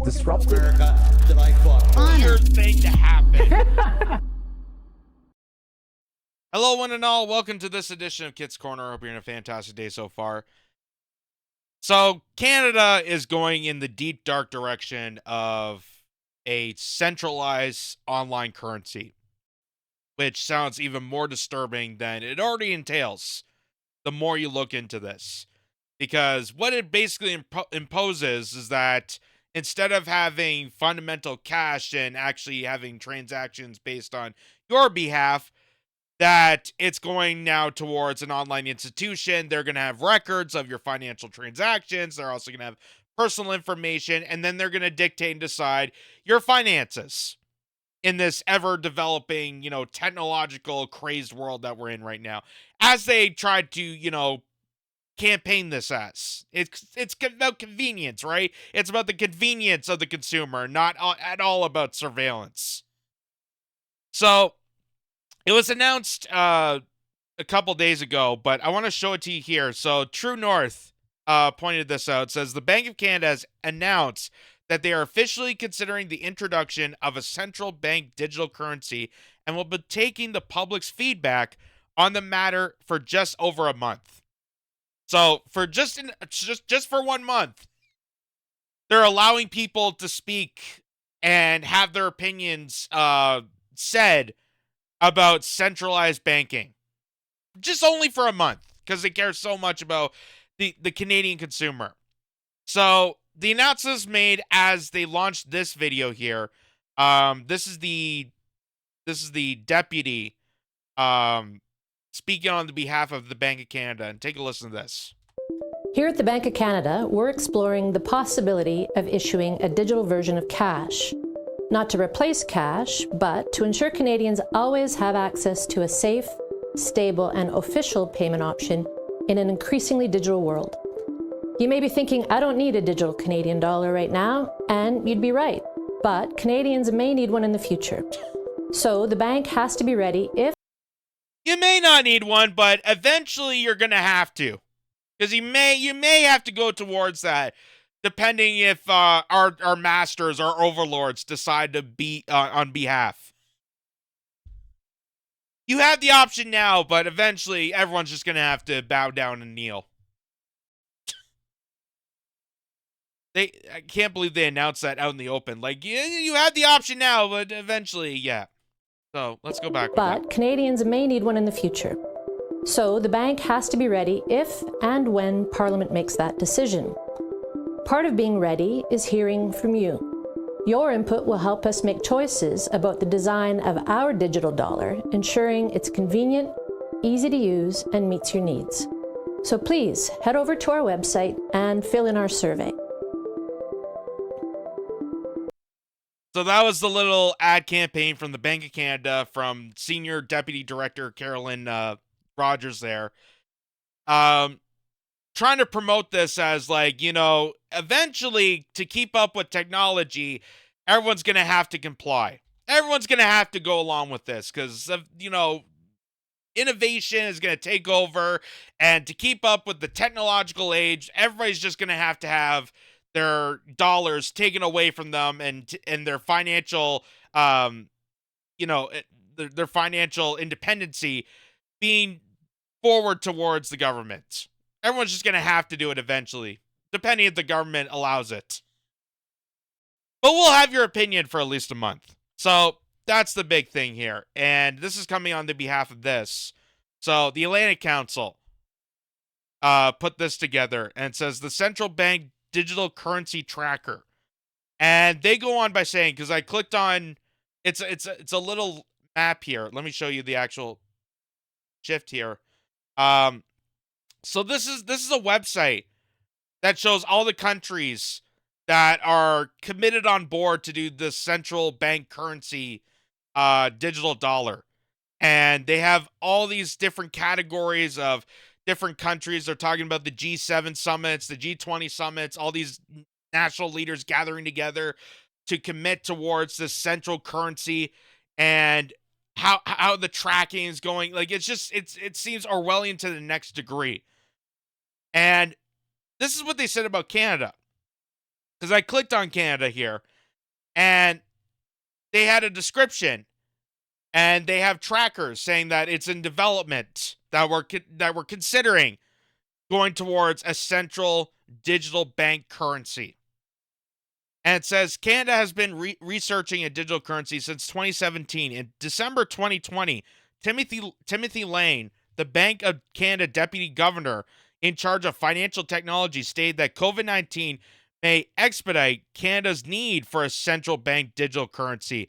disruptive. America that I fought for. Weird thing to happen. Hello, one and all. Welcome to this edition of Kitz Corner. Hope you're having a fantastic day so far. So, Canada is going in the deep, dark direction of a centralized online currency, which sounds even more disturbing than it already entails the more you look into this. Because what it basically imposes is that instead of having fundamental cash and actually having transactions based on your behalf, that it's going now towards an online institution. They're going to have records of your financial transactions. They're also going to have personal information, and then they're going to dictate and decide your finances in this ever-developing, technological, crazed world that we're in right now. As they tried to, campaign this as. It's about convenience, right? It's about the convenience of the consumer, not at all about surveillance. So, it was announced a couple days ago, but I want to show it to you here. So True North pointed this out. It says the Bank of Canada has announced that they are officially considering the introduction of a central bank digital currency and will be taking the public's feedback on the matter for just over a month. So for just for 1 month, they're allowing people to speak and have their opinions said about centralized banking. Just only for a month, because they care so much about the Canadian consumer. So the announcement was made as they launched this video here. This is the deputy speaking on the behalf of the Bank of Canada, and take a listen to this. Here at the Bank of Canada, we're exploring the possibility of issuing a digital version of cash. Not to replace cash, but to ensure Canadians always have access to a safe, stable, and official payment option in an increasingly digital world. You may be thinking, I don't need a digital Canadian dollar right now, and you'd be right, but Canadians may need one in the future. So the bank has to be ready if... You may not need one, but eventually you're going to have to. Because you may have to go towards that, depending if our masters, our overlords, decide to be on behalf. You have the option now, but eventually everyone's just going to have to bow down and kneel. I can't believe they announced that out in the open. Like, you have the option now, but eventually, yeah. So, let's go back. But Canadians may need one in the future. So the bank has to be ready if and when Parliament makes that decision. Part of being ready is hearing from you. Your input will help us make choices about the design of our digital dollar, ensuring it's convenient, easy to use, and meets your needs. So please head over to our website and fill in our survey. So that was the little ad campaign from the Bank of Canada from Senior Deputy Director Carolyn Rogers there. Trying to promote this as like, eventually to keep up with technology, everyone's going to have to comply. Everyone's going to have to go along with this because, innovation is going to take over, and to keep up with the technological age, everybody's just going to have their dollars taken away from them and their financial, their financial independency being forward towards the government. Everyone's just going to have to do it eventually, depending if the government allows it. But we'll have your opinion for at least a month. So that's the big thing here. And this is coming on the behalf of this. So the Atlantic Council put this together and says the Central Bank Digital Currency Tracker. And they go on by saying, because I clicked on, it's a little map here. Let me show you the actual shift here. So this is a website that shows all the countries that are committed on board to do the central bank currency digital dollar. And they have all these different categories of different countries. They're talking about the G7 summits, the G20 summits, all these national leaders gathering together to commit towards this central currency and how the tracking is going. Like, it seems Orwellian to the next degree. And this is what they said about Canada. because I clicked on Canada here, and they had a description, and they have trackers saying that it's in development, that we're considering going towards a central digital bank currency. And it says Canada has been researching a digital currency since 2017. In December 2020, Timothy Lane, the Bank of Canada deputy governor in charge of financial technology, stated that COVID-19 may expedite Canada's need for a central bank digital currency.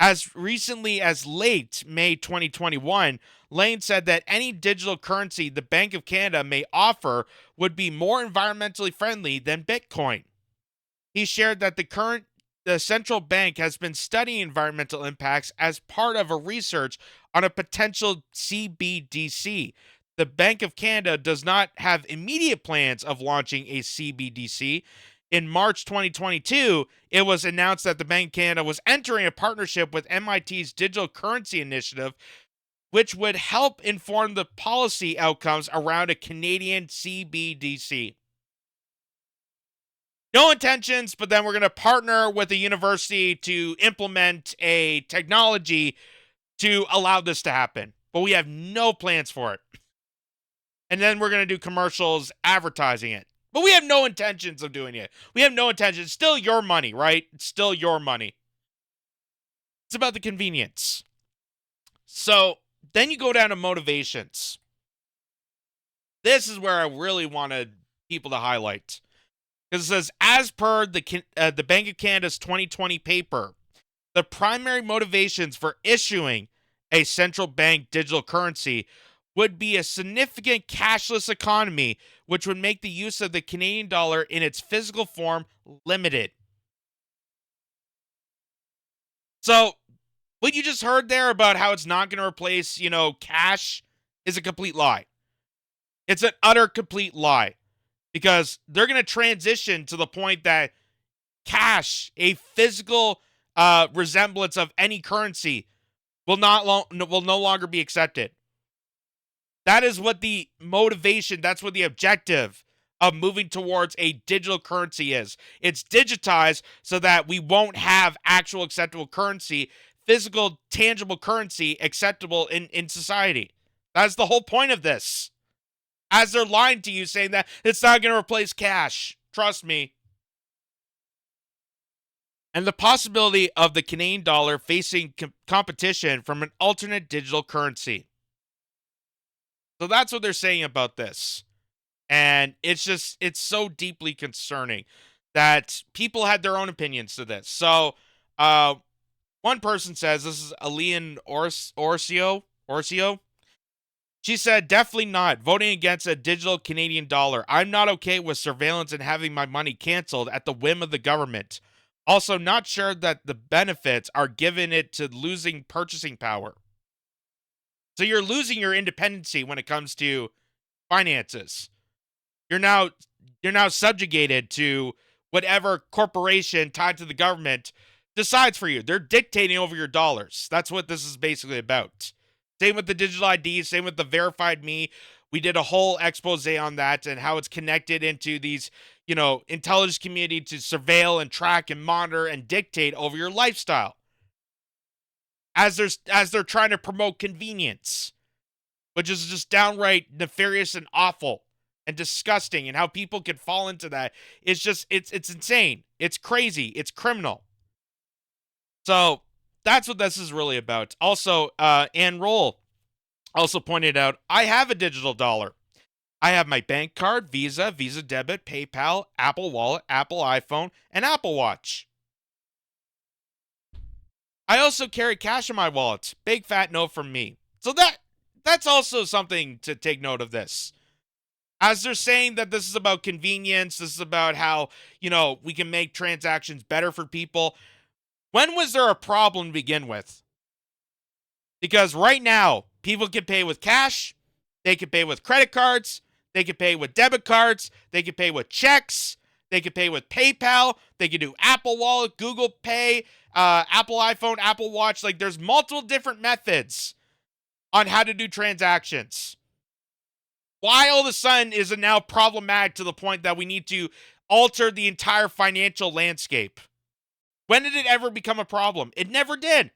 As recently as late May 2021, Lane said that any digital currency the Bank of Canada may offer would be more environmentally friendly than Bitcoin. He shared that the central bank has been studying environmental impacts as part of a research on a potential CBDC. The Bank of Canada does not have immediate plans of launching a CBDC. In March 2022, it was announced that the Bank of Canada was entering a partnership with MIT's Digital Currency Initiative, which would help inform the policy outcomes around a Canadian CBDC. No intentions, but then we're going to partner with a university to implement a technology to allow this to happen. But we have no plans for it. And then we're going to do commercials advertising it. But we have no intentions of doing it. We have no intentions. It's still your money, right? It's still your money. It's about the convenience. So then you go down to motivations. This is where I really wanted people to highlight. Because it says, as per the Bank of Canada's 2020 paper, the primary motivations for issuing a central bank digital currency would be a significant cashless economy, which would make the use of the Canadian dollar in its physical form limited. So, what you just heard there about how it's not going to replace, cash is a complete lie. It's an utter complete lie. Because they're going to transition to the point that cash, a physical resemblance of any currency, will no longer be accepted. That is what the motivation, that's what the objective of moving towards a digital currency is. It's digitized so that we won't have actual acceptable currency, physical, tangible currency acceptable in society. That's the whole point of this. As they're lying to you, saying that it's not going to replace cash. Trust me. And the possibility of the Canadian dollar facing competition from an alternate digital currency. So that's what they're saying about this. And it's so deeply concerning that people had their own opinions to this. So one person says, this is Alian Orcio. She said, definitely not. Voting against a digital Canadian dollar. I'm not okay with surveillance and having my money canceled at the whim of the government. Also, not sure that the benefits are given it to losing purchasing power. So you're losing your independency when it comes to finances. You're now subjugated to whatever corporation tied to the government decides for you. They're dictating over your dollars. That's what this is basically about. Same with the digital ID, same with the verified me. We did a whole expose on that and how it's connected into these, intelligence community to surveil and track and monitor and dictate over your lifestyle. As they're trying to promote convenience, which is just downright nefarious and awful and disgusting, and how people can fall into that. It's insane. It's crazy. It's criminal. So that's what this is really about. Also, Ann Roll also pointed out, I have a digital dollar. I have my bank card, Visa, Visa Debit, PayPal, Apple Wallet, Apple iPhone, and Apple Watch. I also carry cash in my wallet. Big fat no from me. So that's also something to take note of this. As they're saying that this is about convenience, this is about how, we can make transactions better for people. When was there a problem to begin with? Because right now, people can pay with cash, they can pay with credit cards, they can pay with debit cards, they can pay with checks, they can pay with PayPal, they can do Apple Wallet, Google Pay, Apple iPhone, Apple Watch. Like, there's multiple different methods on how to do transactions. Why all of a sudden is it now problematic to the point that we need to altered the entire financial landscape. When did it ever become a problem? It never did.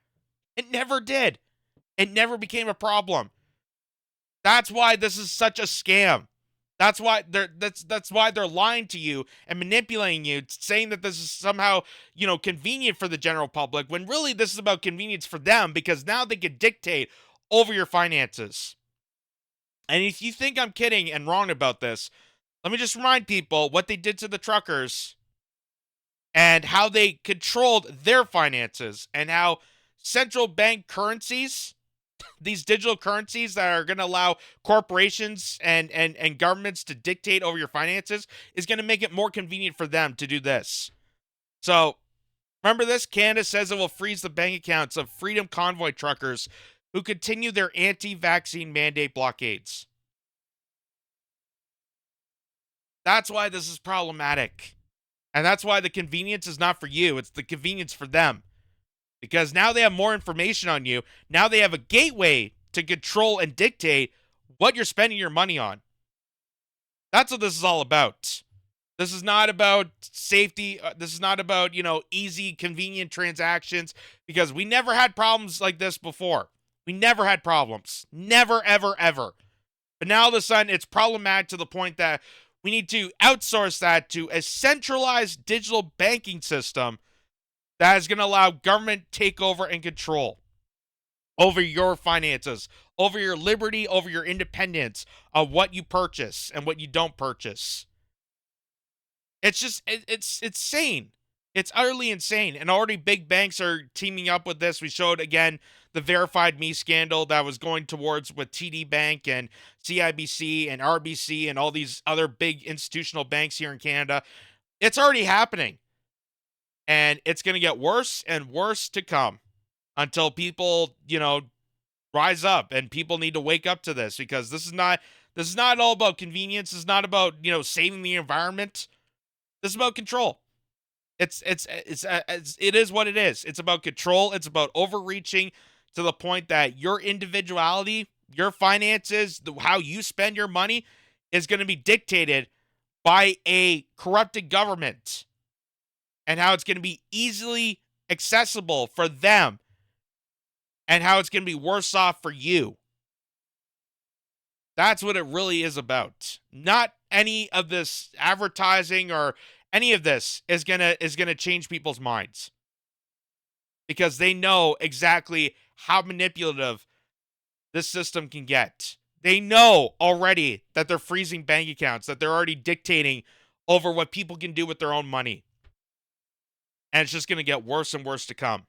It never did. It never became a problem. That's why this is such a scam. That's why they're lying to you and manipulating you, saying that this is somehow, convenient for the general public, when really this is about convenience for them, because now they can dictate over your finances. And if you think I'm kidding and wrong about this, let me just remind people what they did to the truckers and how they controlled their finances, and how central bank currencies, these digital currencies that are going to allow corporations and governments to dictate over your finances, is going to make it more convenient for them to do this. So remember this, Canada says it will freeze the bank accounts of Freedom Convoy truckers who continue their anti-vaccine mandate blockades. That's why this is problematic. And that's why the convenience is not for you. It's the convenience for them. Because now they have more information on you. Now they have a gateway to control and dictate what you're spending your money on. That's what this is all about. This is not about safety. This is not about, easy, convenient transactions. Because we never had problems like this before. We never had problems. Never, ever, ever. But now all of a sudden, it's problematic to the point that we need to outsource that to a centralized digital banking system that is going to allow government takeover and control over your finances, over your liberty, over your independence of what you purchase and what you don't purchase. It's just, it's insane. It's utterly insane. And already big banks are teaming up with this. We showed, again, the Verified Me scandal that was going towards with TD Bank and CIBC and RBC and all these other big institutional banks here in Canada. It's already happening. And it's going to get worse and worse to come until people, rise up, and people need to wake up to this, because this is not all about convenience. This is not about, saving the environment. This is about control. It is what it is. It's about control. It's about overreaching to the point that your individuality, your finances, how you spend your money is going to be dictated by a corrupted government, and how it's going to be easily accessible for them, and how it's going to be worse off for you. That's what it really is about. Not any of this advertising or any of this is gonna change people's minds, because they know exactly how manipulative this system can get. They know already that they're freezing bank accounts, that they're already dictating over what people can do with their own money. And it's just going to get worse and worse to come.